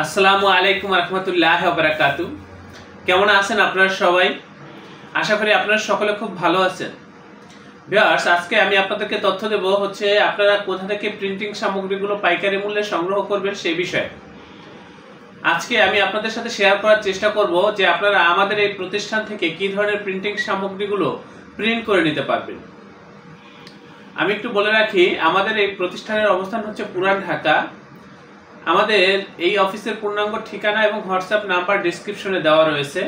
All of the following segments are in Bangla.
আসসালামু আলাইকুম রহমতুল্লাহি ওয়া বারাকাতু। কেমন আছেন আপনারা সবাই? আশা করি আপনারা সকলে খুব ভালো আছেন। ভিউয়ার্স, আজকে আমি আপনাদেরকে তথ্য দেব হচ্ছে আপনারা কোথা থেকে প্রিন্টিং সামগ্রীগুলো পাইকারি মূল্যে সংগ্রহ করবেন সেই বিষয়ে। আজকে আমি আপনাদের সাথে শেয়ার করার চেষ্টা করব যে আপনারা আমাদের এই প্রতিষ্ঠান থেকে কী ধরনের প্রিন্টিং সামগ্রীগুলো প্রিন্ট করে নিতে পারবেন। আমি একটু বলে রাখি, আমাদের এই প্রতিষ্ঠানের অবস্থান হচ্ছে পুরান ঢাকা। আমাদের এই অফিসের পূর্ণাঙ্গ ঠিকানা এবং হোয়াটসঅ্যাপ নাম্বার ডেসক্রিপশনে দেওয়া রয়েছে।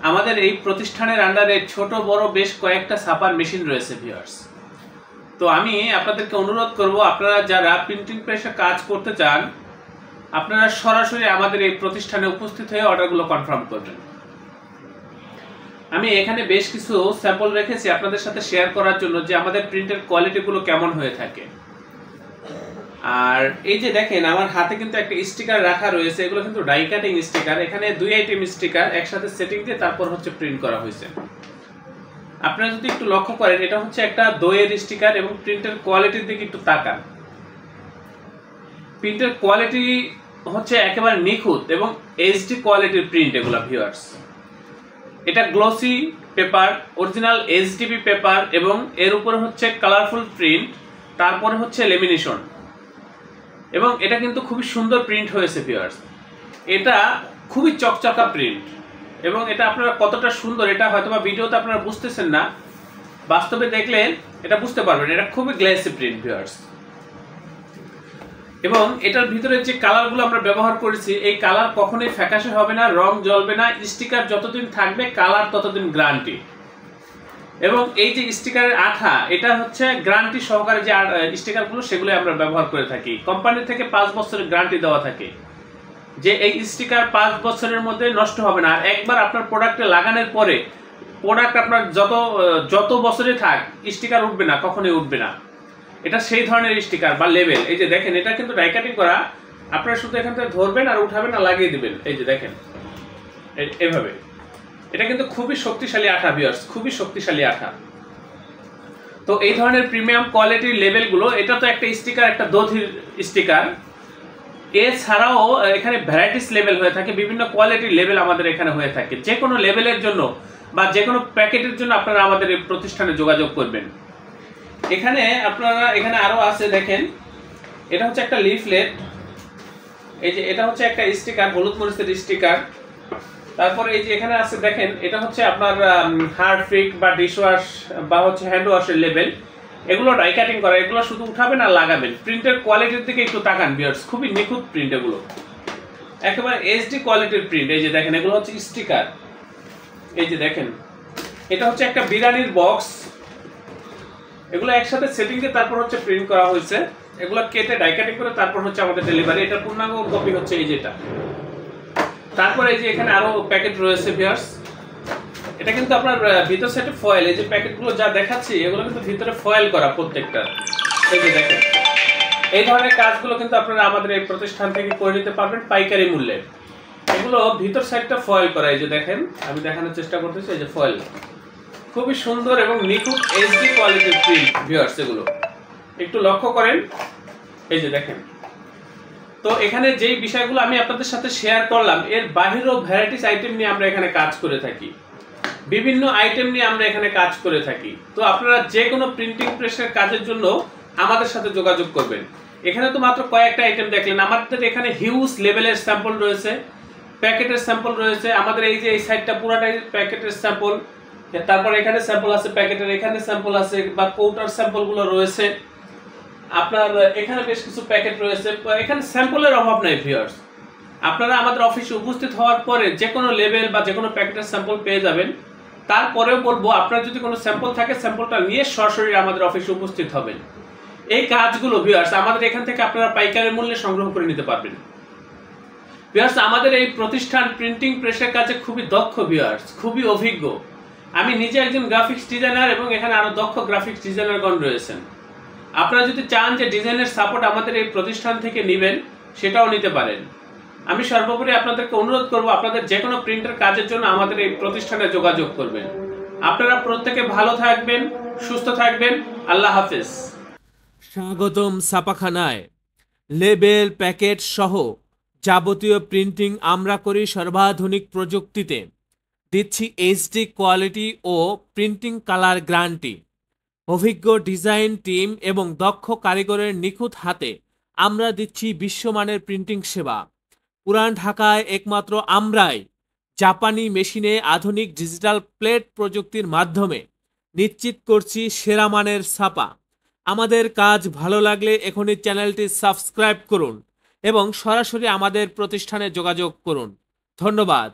আমাদের এই প্রতিষ্ঠানের আন্ডারে ছোট বড় বেশ কয়েকটা ছাপার মেশিন রয়েছে ভিউয়ার্স। তো আমি আপনাদেরকে অনুরোধ করব, আপনারা যারা প্রিন্টিং প্রেসে কাজ করতে চান আপনারা সরাসরি আমাদের এই প্রতিষ্ঠানে উপস্থিত হয়ে অর্ডারগুলো কনফার্ম করবেন। আমি এখানে বেশ কিছু স্যাম্পল রেখেছি আপনাদের সাথে শেয়ার করার জন্য যে আমাদের প্রিন্টের কোয়ালিটিগুলো কেমন হয়ে থাকে। আর এই যে দেখেন, আমার হাতে কিন্তু একটা স্টিকার রাখা রয়েছে, এগুলো কিন্তু ডাই কাটিং স্টিকার। এখানে দুই আইটেম স্টিকার একসাথে সেটিং দিয়ে তারপর হচ্ছে প্রিন্ট করা হয়েছে। আপনারা যদি একটু লক্ষ্য করেন, এটা হচ্ছে একটা দইয়ের স্টিকার এবং প্রিন্টের কোয়ালিটির দিকে একটু তাকান। প্রিন্টের কোয়ালিটি হচ্ছে একেবারে নিখুঁত এবং এইচডি কোয়ালিটির প্রিন্ট এগুলো ভিউয়ার্স। এটা glossy paper, original HDB paper এবং এর উপরে হচ্ছে কালারফুল প্রিন্ট, তারপরে হচ্ছে লেমিনেশন এবং এটা কিন্তু খুবই সুন্দর প্রিন্ট হয়েছে ভিউয়ার্স। এটা খুবই চকচকা প্রিন্ট এবং এটা আপনারা কতটা সুন্দর এটা হয়তোবা ভিডিওতে আপনারা বুঝতেছেন না, বাস্তবে দেখলে এটা বুঝতে পারবেন। এটা খুবই গ্লেসি প্রিন্ট ভিউয়ার্স এবং এটার ভিতরে যে কালারগুলো আমরা ব্যবহার করেছি এই কালার কখনোই ফ্যাকাশে হবে না, রং জ্বলবে না। স্টিকার যতদিন থাকবে কালার ততদিন গ্যারান্টি। এবং এই যে স্টিকারের আঠা, এটা হচ্ছে গ্যারান্টি সহকারে যে স্টিকারগুলো সেগুলো আমরা ব্যবহার করে থাকি। কোম্পানি থেকে 5 বছরের গ্যারান্টি দেওয়া থাকে যে এই স্টিকার 5 বছরের মধ্যে নষ্ট হবে না। আর একবার আপনার প্রোডাক্টে লাগানোর পরে প্রোডাক্ট আপনার যত বছরে থাক স্টিকার উঠবে না, কখনোই উঠবে না। এটা সেই ধরনের স্টিকার বা লেবেল। এই যে দেখেন, এটা কিন্তু ডাই কাটিং করা। আপনারা শুধু এখান থেকে ধরবেন আর উঠাবেন আর লাগিয়ে দিবেন। এই যে দেখেন এভাবে। এটা কিন্তু খুবই শক্তিশালী আঠা ভিউয়ার্স, খুবই শক্তিশালী আঠা। তো এই ধরনের প্রিমিয়াম কোয়ালিটির লেবেলগুলো, এটা তো একটা স্টিকার, একটা দধির স্টিকার। এছাড়াও এখানে ভ্যারাইটিস লেবেল হয়ে থাকে, বিভিন্ন কোয়ালিটির লেবেল আমাদের এখানে হয়ে থাকে। যে কোনো লেবেলের জন্য বা যে কোনো প্যাকেটের জন্য আপনারা আমাদের এই প্রতিষ্ঠানে যোগাযোগ করবেন। এখানে আরো আছে দেখেন, এটা হচ্ছে একটা লিফলেট। এই যে এটা হচ্ছে একটা স্টিকার, হলুদ মরিচের স্টিকার। তারপরে এই যে এখানে আছে দেখেন, এটা হচ্ছে আপনার হারপিক বা ডিশওয়াশ বা হচ্ছে হ্যান্ড ওয়াশের লেবেল। এগুলো ডাই কাটিং করা, এগুলো শুধু উঠাবেন আর লাগাবেন। প্রিন্টের কোয়ালিটির দিকে একটু তাকান ভিউয়ার্স, খুবই নিখুঁত প্রিন্ট এগুলো, একেবারে এইচডি কোয়ালিটির প্রিন্ট। এই যে দেখেন, এগুলো হচ্ছে স্টিকার। এই যে দেখেন, এটা হচ্ছে একটা বিরিয়ানির বক্স। এগুলো একসাথে সেটিং দিয়ে তারপর হচ্ছে প্রিন্ট করা হয়েছে। এগুলো কেটে ডাই কাটিং করে তারপর হচ্ছে আমাদের ডেলিভারি। এটা পূর্ণাঙ্গ কপি হচ্ছে এই যেটা। তারপরে এই যে এখানে আরো প্যাকেট রয়েছে ভিউয়ার্স। এটা কিন্তু আপনার ভিতর সাইডে ফয়েল, এই যে প্যাকেটগুলো যা দেখাচ্ছি এগুলো কিন্তু ভিতরে ফয়েল করা প্রত্যেকটা। এই যে দেখেন, এই ধরনের কাজগুলো কিন্তু আপনারা আমাদের এই প্রতিষ্ঠান থেকে করে নিতে পারবেন পাইকারি মূল্যে। এগুলো ভিতর সাইডটা ফয়েল করা। এই যে দেখেন, আমি দেখানোর চেষ্টা করতেছি। এই যে ফয়েল, খুবই সুন্দর এবং নিখুঁত এইচডি কোয়ালিটির প্রিন্ট ভিউয়ার্স। এগুলো একটু লক্ষ্য করেন। এই যে দেখেন, তো এখানে যেই বিষয়গুলো আমি আপনাদের সাথে শেয়ার করলাম, এর বাহিরেও ভ্যারাইটিস আইটেম নিয়ে আমরা এখানে কাজ করে থাকি। বিভিন্ন আইটেম নিয়ে আমরা এখানে কাজ করে থাকি। তো আপনারা যে কোনো প্রিন্টিং প্রেসের কাজের জন্য আমাদের সাথে যোগাযোগ করবেন। এখানে তো মাত্র কয়েকটা আইটেম দেখলেন, আমাদের এখানে হিউজ লেভেলের স্যাম্পল রয়েছে, প্যাকেটের স্যাম্পল রয়েছে। আমাদের এই যে এই সাইডটা পুরাটাই প্যাকেটের স্যাম্পল। তারপর এখানে স্যাম্পল আছে প্যাকেটের, এখানে স্যাম্পল আছে বা কৌটার স্যাম্পলগুলো রয়েছে। আপনার এখানে বেশ কিছু প্যাকেট রয়েছে। এখানে স্যাম্পলের অভাব নাই ভিউয়ার্স। আপনারা আমাদের অফিসে উপস্থিত হওয়ার পরে যে কোনো লেভেল বা যে কোনো প্যাকেটের স্যাম্পল পেয়ে যাবেন। তারপরেও বলবো, আপনার যদি কোনো স্যাম্পল থাকে স্যাম্পলটা নিয়ে সরাসরি আমাদের অফিসে উপস্থিত হবেন। এই কাজগুলো ভিউয়ার্স আমাদের এখান থেকে আপনারা পাইকারি মূল্যে সংগ্রহ করে নিতে পারবেন। ভিউয়ার্স, আমাদের এই প্রতিষ্ঠান প্রিন্টিং প্রেসের কাজে খুবই দক্ষ ভিউয়ার্স, খুবই অভিজ্ঞ। আমি নিজে একজন গ্রাফিক্স ডিজাইনার এবং এখানে আরো দক্ষ গ্রাফিক্স ডিজাইনারগণ রয়েছেন। আপনারা যদি চান যে ডিজাইনের সাপোর্ট আমাদের এই প্রতিষ্ঠান থেকে নেবেন, সেটাও নিতে পারেন। আমি সর্বোপরি আপনাদেরকে অনুরোধ করব, আপনাদের যে কোনো প্রিন্টের কাজের জন্য আমাদের এই প্রতিষ্ঠানে যোগাযোগ করবেন। আপনারা প্রত্যেকে ভালো থাকবেন, সুস্থ থাকবেন। আল্লাহ হাফেজ। স্বাগতম ছাপাখানায়। লেবেল, প্যাকেট সহ যাবতীয় প্রিন্টিং আমরা করি সর্বাধুনিক প্রযুক্তিতে। দিচ্ছি এইচডি কোয়ালিটি ও প্রিন্টিং কালার গ্যারান্টি। অভিজ্ঞ ডিজাইন টিম এবং দক্ষ কারিগরের নিখুঁত হাতে আমরা দিচ্ছি বিশ্বমানের প্রিন্টিং সেবা। পুরান ঢাকায় একমাত্র আমরাই জাপানি মেশিনে আধুনিক ডিজিটাল প্লেট প্রযুক্তির মাধ্যমে নিশ্চিত করছি সেরা মানের ছাপা। আমাদের কাজ ভালো লাগলে এখনই চ্যানেলটি সাবস্ক্রাইব করুন এবং সরাসরি আমাদের প্রতিষ্ঠানে যোগাযোগ করুন। ধন্যবাদ।